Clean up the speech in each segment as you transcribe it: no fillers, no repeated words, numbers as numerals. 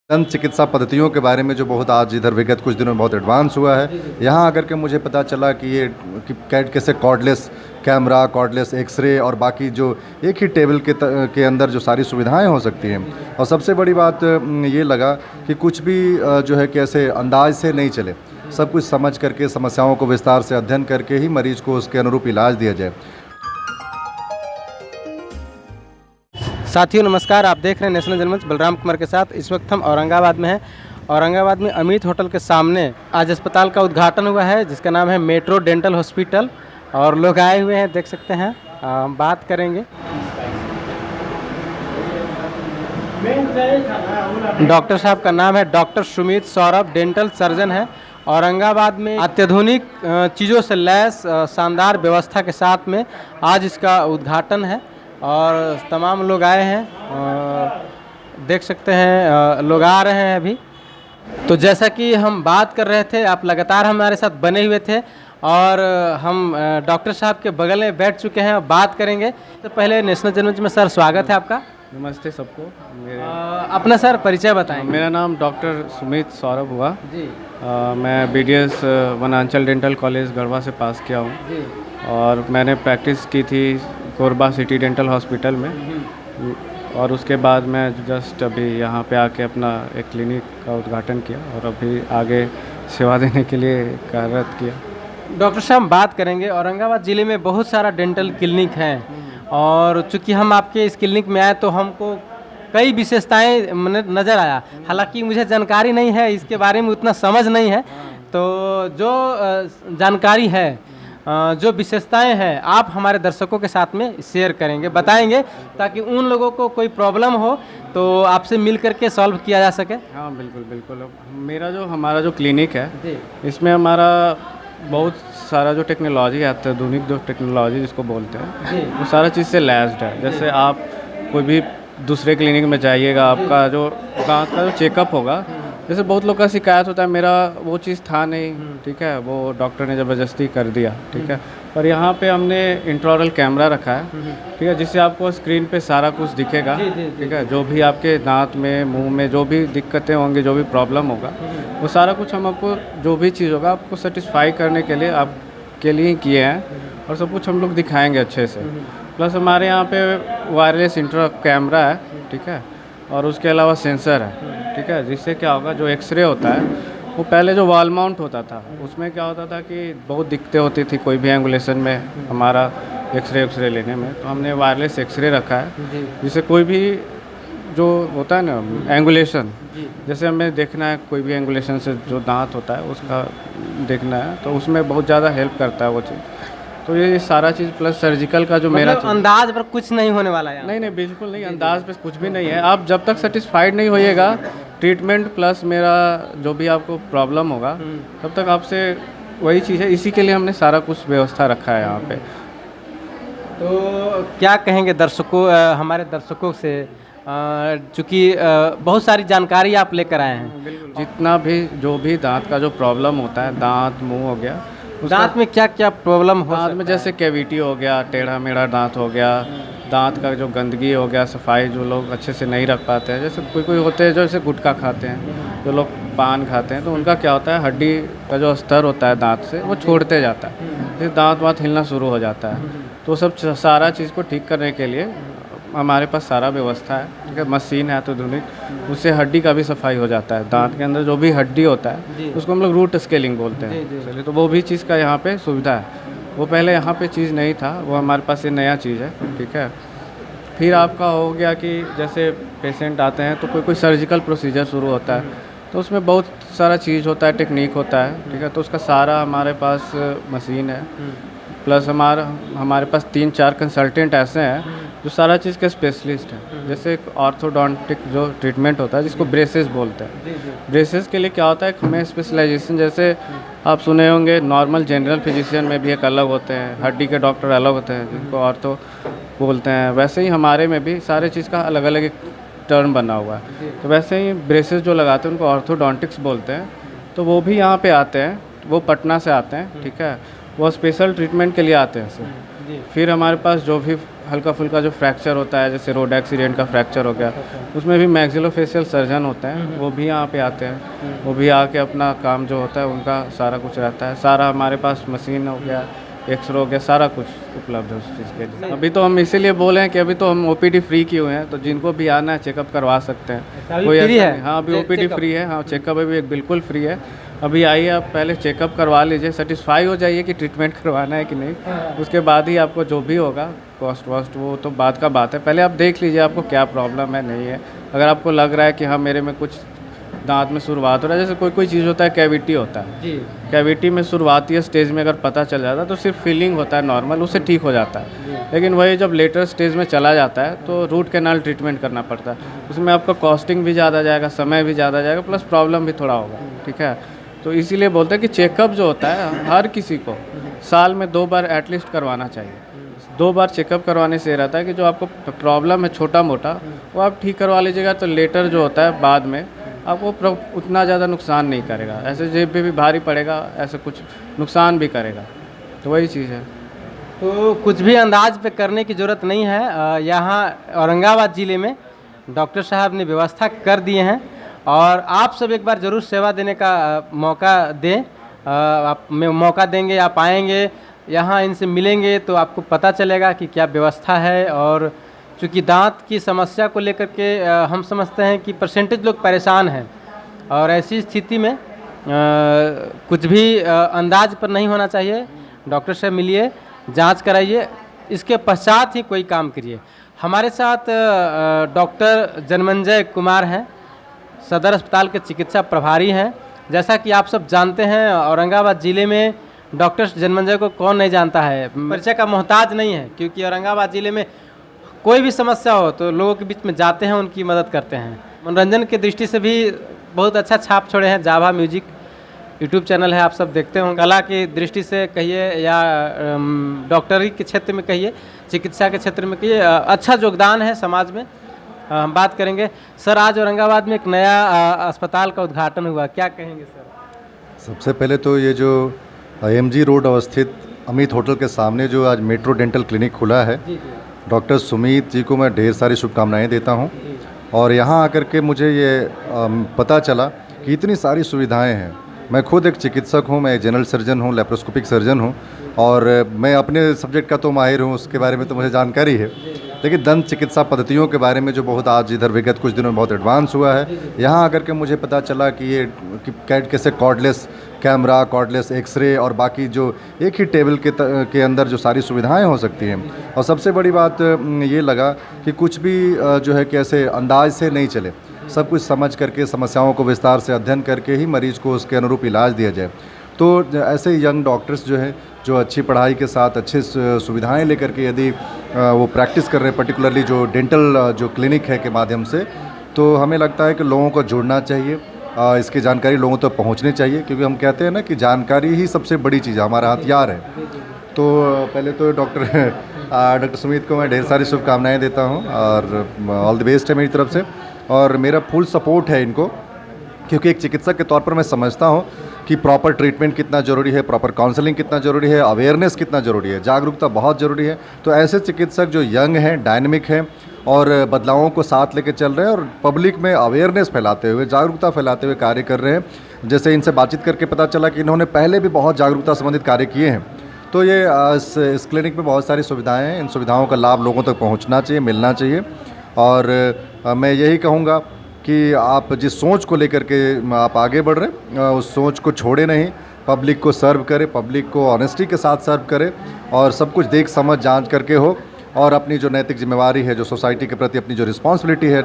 दंत चिकित्सा पद्धतियों के बारे में जो बहुत आज इधर विगत कुछ दिनों में बहुत एडवांस हुआ है। यहाँ आकर के मुझे पता चला कि ये कि कैसे कॉर्डलेस कैमरा, कॉर्डलेस एक्सरे और बाकी जो एक ही टेबल के अंदर जो सारी सुविधाएं हो सकती हैं। और सबसे बड़ी बात ये लगा कि कुछ भी जो है कि ऐसे अंदाज से नहीं चले, सब कुछ समझ करके समस्याओं को विस्तार से अध्ययन करके ही मरीज को उसके अनुरूप इलाज दिया जाए। साथियों नमस्कार, आप देख रहे हैं नेशनल जनमंच बलराम कुमार के साथ। इस वक्त हम औरंगाबाद में हैं। औरंगाबाद में अमित होटल के सामने आज अस्पताल का उद्घाटन हुआ है जिसका नाम है मेट्रो डेंटल हॉस्पिटल, और लोग आए हुए हैं, देख सकते हैं। हम बात करेंगे। डॉक्टर साहब का नाम है doctor Sumit Saurabh, dental surgeon है। औरंगाबाद में अत्याधुनिक चीज़ों से लैस शानदार व्यवस्था के साथ में आज इसका उद्घाटन है और तमाम लोग आए हैं। देख सकते हैं लोग आ रहे हैं अभी। तो जैसा कि हम बात कर रहे थे, आप लगातार हमारे साथ बने हुए थे और हम डॉक्टर साहब के बगल में बैठ चुके हैं और बात करेंगे। तो पहले नेशनल जनमंच में सर स्वागत है आपका। नमस्ते सबको। अपना सर परिचय बताएं। मेरा नाम डॉक्टर सुमित सौरभ हुआ जी। मैं BDS वनांचल डेंटल कॉलेज गढ़वा से पास किया हूँ जी। और मैंने प्रैक्टिस की थी कोरबा सिटी डेंटल हॉस्पिटल में, और उसके बाद मैं जस्ट अभी यहाँ पे आके अपना एक क्लिनिक का उद्घाटन किया और अभी आगे सेवा देने के लिए कार्यरत किया। डॉक्टर साहब बात करेंगे, औरंगाबाद ज़िले में बहुत सारा डेंटल क्लिनिक हैं और चूँकि हम आपके इस क्लिनिक में आए तो हमको कई विशेषताएं नज़र आया। हालांकि मुझे जानकारी नहीं है, इसके बारे में उतना समझ नहीं है, तो जो जानकारी है, जो विशेषताएं हैं, आप हमारे दर्शकों के साथ में शेयर करेंगे, बताएंगे, ताकि उन लोगों को कोई प्रॉब्लम हो तो आपसे मिल करके सॉल्व किया जा सके। हाँ बिल्कुल बिल्कुल। हमारा जो क्लिनिक है इसमें हमारा बहुत सारा जो टेक्नोलॉजी है, आधुनिक जो टेक्नोलॉजी जिसको बोलते हैं, वो सारा चीज़ से लैस्ड है। जैसे आप कोई भी दूसरे क्लिनिक में जाइएगा, आपका जो दांत का जो चेकअप होगा, जैसे बहुत लोग का शिकायत होता है मेरा वो चीज़ था नहीं, ठीक है, वो डॉक्टर ने ज़बरदस्ती कर दिया, ठीक है। पर यहाँ पे हमने इंट्राओरल कैमरा रखा है, ठीक है, जिससे आपको स्क्रीन पे सारा कुछ दिखेगा, ठीक है। जो भी आपके दांत में, मुंह में जो भी दिक्कतें होंगी, जो भी प्रॉब्लम होगा, वो सारा कुछ हम आपको, जो भी चीज़ होगा, आपको सेटिस्फाई करने के लिए आपके लिए ही किए हैं और सब कुछ हम लोग दिखाएँगे अच्छे से। प्लस हमारे यहाँ पे वायरलेस इंट्रा कैमरा है, ठीक है, और उसके अलावा सेंसर है, ठीक है, जिससे क्या होगा, जो एक्सरे होता है वो पहले जो वॉल माउंट होता था उसमें क्या होता था कि बहुत दिक्कतें होती थी कोई भी एंगुलेशन में, हमारा एक्सरे लेने में। तो हमने वायरलेस एक्सरे रखा है, जिससे कोई भी जो होता है ना एंगुलेशन, जैसे हमें देखना है कोई भी एंगुलेशन से जो दांत होता है उसका देखना है, तो उसमें बहुत ज़्यादा हेल्प करता है वो चीज़। तो ये सारा चीज़ प्लस सर्जिकल का जो मेरा अंदाज पर कुछ नहीं होने वाला है। नहीं बिल्कुल नहीं, अंदाज पे कुछ भी नहीं है। आप जब तक सेटिस्फाइड नहीं होइएगा, ट्रीटमेंट प्लस मेरा जो भी आपको प्रॉब्लम होगा, तब तक आपसे वही चीज़ है। इसी के लिए हमने सारा कुछ व्यवस्था रखा है यहाँ पे। तो क्या कहेंगे दर्शकों, हमारे दर्शकों से, चूँकि बहुत सारी जानकारी आप लेकर आए हैं। जितना भी जो भी दांत का जो प्रॉब्लम होता है, दांत मुंह हो गया, दांत में क्या क्या प्रॉब्लम हो दांत में जैसे कैविटी हो गया, टेढ़ा मेढ़ा दांत हो गया, दांत का जो गंदगी हो गया, सफाई जो लोग अच्छे से नहीं रख पाते हैं, जैसे कोई होते हैं जो जैसे गुटखा खाते हैं, जो लोग पान खाते हैं, तो उनका क्या होता है, हड्डी का जो स्तर होता है दांत से वो छोड़ते जाता है, फिर दांत वाँत हिलना शुरू हो जाता है। तो सब सारा चीज़ को ठीक करने के लिए हमारे पास सारा व्यवस्था है, ठीक है। मशीन है आधुनिक, उससे हड्डी का भी सफाई हो जाता है। दांत के अंदर जो भी हड्डी होता है उसको हम लोग रूट स्केलिंग बोलते हैं, चलिए, तो वो भी चीज़ का यहाँ पे सुविधा है। वो पहले यहाँ पे चीज़ नहीं था, वो हमारे पास ये नया चीज़ है, ठीक है। फिर आपका हो गया कि जैसे पेशेंट आते हैं तो कोई सर्जिकल प्रोसीजर शुरू होता है, तो उसमें बहुत सारा चीज़ होता है, टेक्निक होता है, ठीक है। तो उसका सारा हमारे पास मशीन है, प्लस हमारे पास 3-4 कंसल्टेंट ऐसे हैं जो सारा चीज़ के स्पेशलिस्ट हैं। जैसे एक ऑर्थोडोंटिक जो ट्रीटमेंट होता है जिसको ब्रेसेस बोलते हैं, ब्रेसेस के लिए क्या होता है, हमें स्पेशलाइजेशन, जैसे आप सुने होंगे नॉर्मल जनरल फिजिशियन में भी एक अलग होते हैं, हड्डी के डॉक्टर अलग होते हैं जिनको ऑर्थो बोलते हैं, वैसे ही हमारे में भी सारे चीज़ का अलग अलग एक टर्म बना हुआ है। तो वैसे ही ब्रेसेस जो लगाते हैं उनको ऑर्थोडोंटिक्स बोलते हैं। तो वो भी यहाँ पे आते हैं, वो पटना से आते हैं, ठीक है, वो स्पेशल ट्रीटमेंट के लिए आते हैं सर। फिर हमारे पास जो भी हल्का फुल्का जो फ्रैक्चर होता है, जैसे रोड एक्सीडेंट का फ्रैक्चर हो गया, उसमें भी मैक्सिलोफेशियल सर्जन होते हैं, वो भी यहाँ पे आते हैं। वो भी आके अपना काम जो होता है उनका सारा कुछ रहता है। सारा हमारे पास मशीन हो गया, एक्सरे हो गया, सारा कुछ उपलब्ध है उस चीज़ के लिए। अभी तो हम इसीलिए बोले हैं कि अभी तो हम ओपीडी फ्री किए हुए हैं, तो जिनको भी आना है चेकअप करवा सकते हैं। कोई फ्री है? हाँ, अभी ओपीडी फ्री है। हाँ, चेकअप अभी बिल्कुल फ्री है। अभी आइए, आप पहले चेकअप करवा लीजिए, सेटिस्फाई हो जाइए कि ट्रीटमेंट करवाना है कि नहीं। उसके बाद ही आपको जो भी होगा कॉस्ट वॉस्ट वो तो बाद का बात है। पहले आप देख लीजिए आपको क्या प्रॉब्लम है, नहीं है। अगर आपको लग रहा है कि हाँ मेरे में कुछ दांत में शुरुआत हो रहा है, जैसे कोई चीज़ होता है, कैविटी होता है जी, कैविटी में शुरुआती स्टेज में अगर पता चल जाता है तो सिर्फ फीलिंग होता है नॉर्मल, उससे ठीक हो जाता है। लेकिन वही जब लेटर स्टेज में चला जाता है तो रूट कैनाल ट्रीटमेंट करना पड़ता है। उसमें आपका कॉस्टिंग भी ज़्यादा जाएगा, समय भी ज़्यादा जाएगा, प्लस प्रॉब्लम भी थोड़ा होगा। ठीक है, तो इसीलिए बोलते हैं कि चेकअप जो होता है हर किसी को साल में 2 बार एटलीस्ट करवाना चाहिए। 2 बार चेकअप करवाने से रहता है कि जो आपको प्रॉब्लम है छोटा मोटा वो आप ठीक करवा लीजिएगा, तो लेटर जो होता है बाद में आपको उतना ज़्यादा नुकसान नहीं करेगा। ऐसे जेब पे भी भारी पड़ेगा, ऐसे कुछ नुकसान भी करेगा, तो वही चीज़ है। तो कुछ भी अंदाज पे करने की ज़रूरत नहीं है। यहाँ औरंगाबाद ज़िले में डॉक्टर साहब ने व्यवस्था कर दिए हैं और आप सब एक बार ज़रूर सेवा देने का मौका दें। आप मौका देंगे, आप आएंगे यहाँ, इनसे मिलेंगे तो आपको पता चलेगा कि क्या व्यवस्था है। और चूँकि दांत की समस्या को लेकर के हम समझते हैं कि परसेंटेज लोग परेशान हैं और ऐसी स्थिति में कुछ भी अंदाज पर नहीं होना चाहिए। डॉक्टर से मिलिए, जांच कराइए, इसके पश्चात ही कोई काम करिए। हमारे साथ डॉक्टर जन्मंजय कुमार हैं, सदर अस्पताल के चिकित्सा प्रभारी हैं। जैसा कि आप सब जानते हैं, औरंगाबाद ज़िले में डॉक्टर जन्मंजय को कौन नहीं जानता है, परिचय का मोहताज नहीं है, क्योंकि औरंगाबाद ज़िले में कोई भी समस्या हो तो लोगों के बीच में जाते हैं, उनकी मदद करते हैं। मनोरंजन की दृष्टि से भी बहुत अच्छा छाप छोड़े हैं। जाभा म्यूजिक यूट्यूब चैनल है, आप सब देखते हो। कला की दृष्टि से कहिए या डॉक्टरी के क्षेत्र में कहिए, चिकित्सा के क्षेत्र में कहिए, अच्छा योगदान है समाज में। हम बात करेंगे सर, आज औरंगाबाद में एक नया अस्पताल का उद्घाटन हुआ, क्या कहेंगे सर? सबसे पहले तो ये जो IMG रोड अवस्थित अमित होटल के सामने जो आज मेट्रो डेंटल क्लिनिक खुला है, डॉक्टर सुमित जी को मैं ढेर सारी शुभकामनाएं देता हूं। और यहां आकर के मुझे ये पता चला कि इतनी सारी सुविधाएं हैं। मैं खुद एक चिकित्सक हूं, मैं एक जनरल सर्जन हूं, लेप्रोस्कोपिक सर्जन हूं, और मैं अपने सब्जेक्ट का तो माहिर हूं, उसके बारे में तो मुझे जानकारी है। लेकिन दंत चिकित्सा पद्धतियों के बारे में जो बहुत आज इधर विगत कुछ दिनों में बहुत एडवांस हुआ है, यहाँ आकर के मुझे पता चला कि ये कैसे कॉर्डलेस कैमरा, कॉर्डलेस एक्सरे और बाकी जो एक ही टेबल के अंदर जो सारी सुविधाएं हो सकती हैं। और सबसे बड़ी बात ये लगा कि कुछ भी जो है कि ऐसे अंदाज से नहीं चले, सब कुछ समझ करके, समस्याओं को विस्तार से अध्ययन करके ही मरीज़ को उसके अनुरूप इलाज दिया जाए। तो ऐसे यंग डॉक्टर्स जो हैं, जो अच्छी पढ़ाई के साथ अच्छे सुविधाएं लेकर के यदि वो प्रैक्टिस कर रहे हैं, पर्टिकुलरली जो डेंटल जो क्लिनिक है के माध्यम से, तो हमें लगता है कि लोगों को जुड़ना चाहिए, इसकी जानकारी लोगों तक पहुंचनी चाहिए, क्योंकि हम कहते हैं ना कि जानकारी ही सबसे बड़ी चीज़ है, हमारा हथियार है। तो पहले तो डॉक्टर सुमित को मैं ढेर सारी शुभकामनाएं देता हूं और ऑल द बेस्ट है मेरी तरफ से। और मेरा फुल सपोर्ट है इनको, क्योंकि एक चिकित्सक के तौर पर मैं समझता हूं कि प्रॉपर ट्रीटमेंट कितना ज़रूरी है, प्रॉपर काउंसलिंग कितना ज़रूरी है, अवेयरनेस कितना ज़रूरी है, जागरूकता बहुत ज़रूरी है। तो ऐसे चिकित्सक जो यंग हैं, डायनेमिक हैं और बदलावों को साथ लेके चल रहे हैं और पब्लिक में अवेयरनेस फैलाते हुए, जागरूकता फैलाते हुए कार्य कर रहे हैं। जैसे इनसे बातचीत करके पता चला कि इन्होंने पहले भी बहुत जागरूकता संबंधित कार्य किए हैं। तो ये इस क्लिनिक में बहुत सारी सुविधाएँ हैं, इन सुविधाओं का लाभ लोगों तक पहुँचना चाहिए, मिलना चाहिए। और मैं यही कहूँगा कि आप जिस सोच को लेकर के आप आगे बढ़ रहे हैं, उस सोच को छोड़े नहीं, पब्लिक को सर्व करें, पब्लिक को ऑनेस्टी के साथ सर्व करें और सब कुछ देख समझ जांच करके हो, और अपनी जो नैतिक जिम्मेवारी है, जो सोसाइटी के प्रति अपनी जो रिस्पॉन्सिबिलिटी है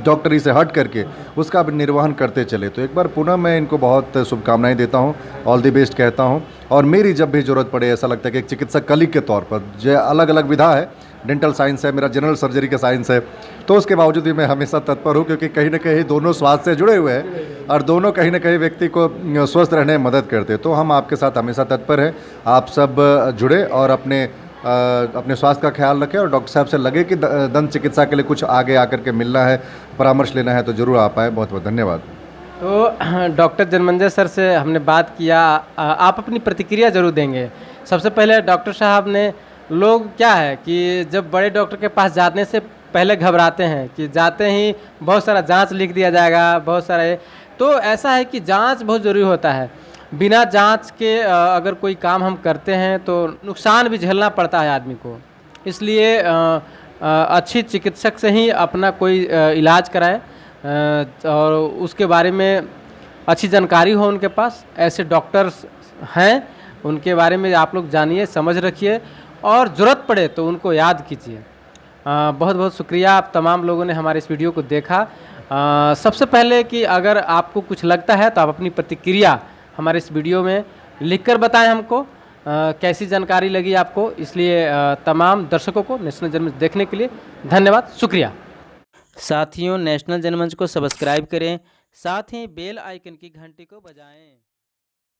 डॉक्टरी से हट करके, उसका भी निर्वहन करते चले। तो एक बार पुनः मैं इनको बहुत शुभकामनाएं देता हूं, ऑल द बेस्ट कहता हूं। और मेरी जब भी ज़रूरत पड़े, ऐसा लगता है कि एक चिकित्सक कलीग के तौर पर, जो अलग अलग विधा है, डेंटल साइंस है, मेरा जनरल सर्जरी का साइंस है, तो उसके बावजूद भी मैं हमेशा तत्पर हूँ, क्योंकि कहीं ना कहीं दोनों स्वास्थ्य से जुड़े हुए हैं और दोनों कहीं ना कहीं व्यक्ति को स्वस्थ रहने में मदद करते हैं। तो हम आपके साथ हमेशा तत्पर हैं। आप सब जुड़े और अपने स्वास्थ्य का ख्याल रखें, और डॉक्टर साहब से लगे कि दंत चिकित्सा के लिए कुछ आगे आकर के मिलना है, परामर्श लेना है, तो ज़रूर आ पाए। बहुत बहुत धन्यवाद। तो डॉक्टर जन्मंजय सर से हमने बात किया, आप अपनी प्रतिक्रिया ज़रूर देंगे। सबसे पहले डॉक्टर साहब ने लोग क्या है कि जब बड़े डॉक्टर के पास जाने से पहले घबराते हैं कि जाते ही बहुत सारा जांच लिख दिया जाएगा, बहुत सारे। तो ऐसा है कि जांच बहुत ज़रूरी होता है। बिना जांच के अगर कोई काम हम करते हैं तो नुकसान भी झेलना पड़ता है आदमी को। इसलिए अच्छी चिकित्सक से ही अपना कोई इलाज कराएं और उसके बारे में अच्छी जानकारी हो उनके पास। ऐसे डॉक्टर्स हैं, उनके बारे में आप लोग जानिए, समझ रखिए और ज़रूरत पड़े तो उनको याद कीजिए। बहुत बहुत शुक्रिया आप तमाम लोगों ने हमारे इस वीडियो को देखा। सबसे पहले कि अगर आपको कुछ लगता है तो आप अपनी प्रतिक्रिया हमारे इस वीडियो में लिखकर बताएं हमको कैसी जानकारी लगी आपको। इसलिए तमाम दर्शकों को नेशनल जनमंच देखने के लिए धन्यवाद, शुक्रिया। साथियों, नेशनल जनमंच को सब्सक्राइब करें, साथ ही बेल आइकन की घंटी को बजाएं।